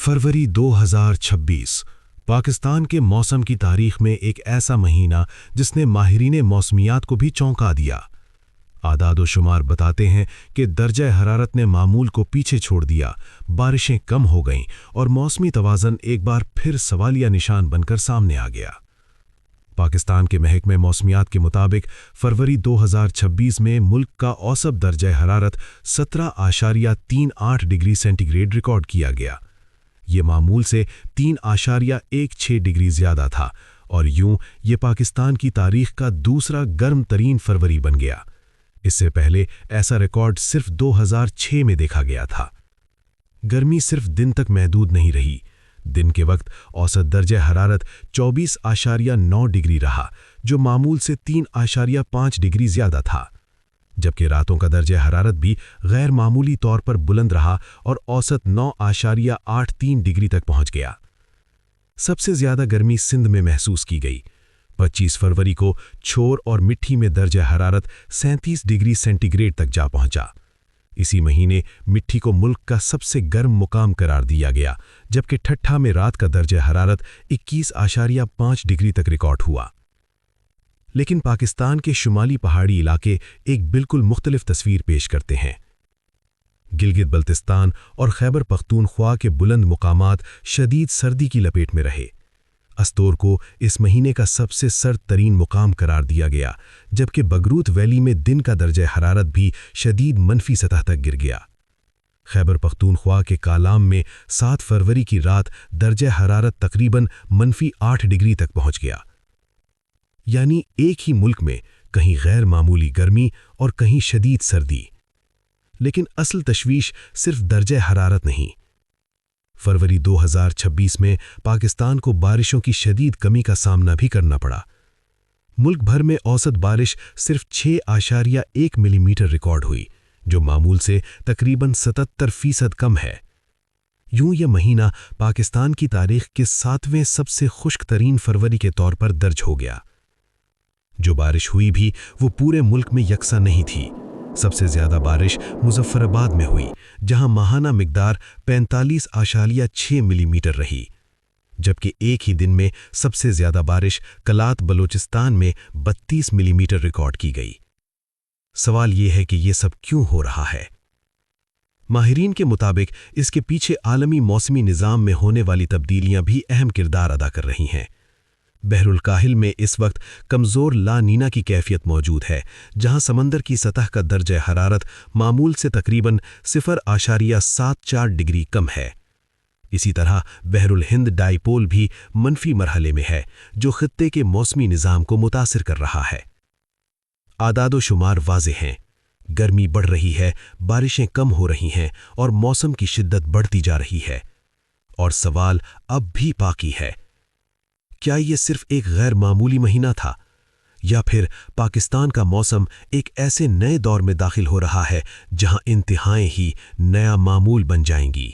फरवरी 2026 पाकिस्तान के मौसम की तारीख में एक ऐसा महीना जिसने माहिरीन मौसमियात को भी चौंका दिया। आदाद शुमार बताते हैं कि दर्जा हरारत ने मामूल को पीछे छोड़ दिया, बारिशें कम हो गईं और मौसमी तवाज़न एक बार फिर सवालिया निशान बनकर सामने आ गया। पाकिस्तान के महकमे मौसमियात के मुताबिक फरवरी 2026 में मुल्क का औसत दर्जा हरारत 17.38 डिग्री सेंटीग्रेड रिकॉर्ड किया गया। ये मामूल से 3.16 डिग्री ज़्यादा था और यूं ये पाकिस्तान की तारीख का दूसरा गर्म तरीन फरवरी बन गया। इससे पहले ऐसा रिकॉर्ड सिर्फ 2006 में देखा गया था। गर्मी सिर्फ दिन तक महदूद नहीं रही। दिन के वक्त औसत दर्जा हरारत 24.9 डिग्री रहा, जो मामूल से 3.5 डिग्री ज़्यादा था, जबकि रातों का दर्जा हरारत भी गैर मामूली तौर पर बुलंद रहा और औसत 9.83 डिग्री तक पहुंच गया। सबसे ज़्यादा गर्मी सिंध में महसूस की गई। 25 फरवरी को छोर और मिट्टी में दर्जा हरारत 37 डिग्री सेंटीग्रेड तक जा पहुंचा। इसी महीने मिट्टी को मुल्क का सबसे गर्म मुकाम करार दिया गया, जबकि ठट्ठा में रात का दर्जा हरारत 21.5 डिग्री तक रिकॉर्ड हुआ। लेकिन पाकिस्तान के शुमाली पहाड़ी इलाके एक बिल्कुल मुख्तलिफ तस्वीर पेश करते हैं। गिलगित बल्तिस्तान और खैबर पख्तूनख्वा के बुलंद मुकामात शदीद सर्दी की लपेट में रहे। अस्तोर को इस महीने का सबसे सर्द तरीन मुकाम करार दिया गया, जबकि बगरूत वैली में दिन का दर्जा हरारत भी शदीद मनफी सतह तक गिर गया। खैबर पख्तूनख्वा के कालाम में 7 फरवरी की रात दर्जा हरारत तकरीबन -8 डिग्री तक पहुंच गया। यानी एक ही मुल्क में कहीं गैर मामूली गर्मी और कहीं शदीद सर्दी। लेकिन असल तशवीश सिर्फ दर्जा हरारत नहीं। फरवरी 2026 में पाकिस्तान को बारिशों की शदीद कमी का सामना भी करना पड़ा। मुल्क भर में औसत बारिश सिर्फ 6.1 मिलीमीटर रिकॉर्ड हुई, जो मामूल से तकरीबन 77% कम है। यूं यह महीना पाकिस्तान की तारीख के 7वें सबसे खुश्क तरीन फरवरी के तौर पर दर्ज हो गया। जो बारिश हुई भी वो पूरे मुल्क में यकसा नहीं थी। सबसे ज़्यादा बारिश मुजफ्फराबाद में हुई, जहां माहाना मिकदार 45.6 मिलीमीटर रही, जबकि एक ही दिन में सबसे ज़्यादा बारिश कलात बलोचिस्तान में 32 मिलीमीटर रिकॉर्ड की गई। सवाल ये है कि ये सब क्यों हो रहा है? माहिरीन के मुताबिक इसके पीछे आलमी मौसमी निज़ाम में होने वाली तब्दीलियां भी अहम किरदार अदा कर रही हैं। बहरुल काहिल में इस वक्त कमज़ोर ला नीना की कैफियत मौजूद है, जहां समंदर की सतह का दर्जा हरारत मामूल से तकरीबन 0.74 डिग्री कम है। इसी तरह बहरुल हिंद डाइपोल भी मनफी मरहले में है, जो खित्ते के मौसमी निज़ाम को मुतासिर कर रहा है। आदाद शुमार वाज़ेह हैं। गर्मी बढ़ रही है, बारिशें कम हो रही हैं और मौसम की शिद्दत बढ़ती जा रही है। और सवाल अब भी बाकी है, क्या ये सिर्फ एक गैर मामूली महीना था, या फिर पाकिस्तान का मौसम एक ऐसे नए दौर में दाखिल हो रहा है जहां इंतहाएं ही नया मामूल बन जाएंगी?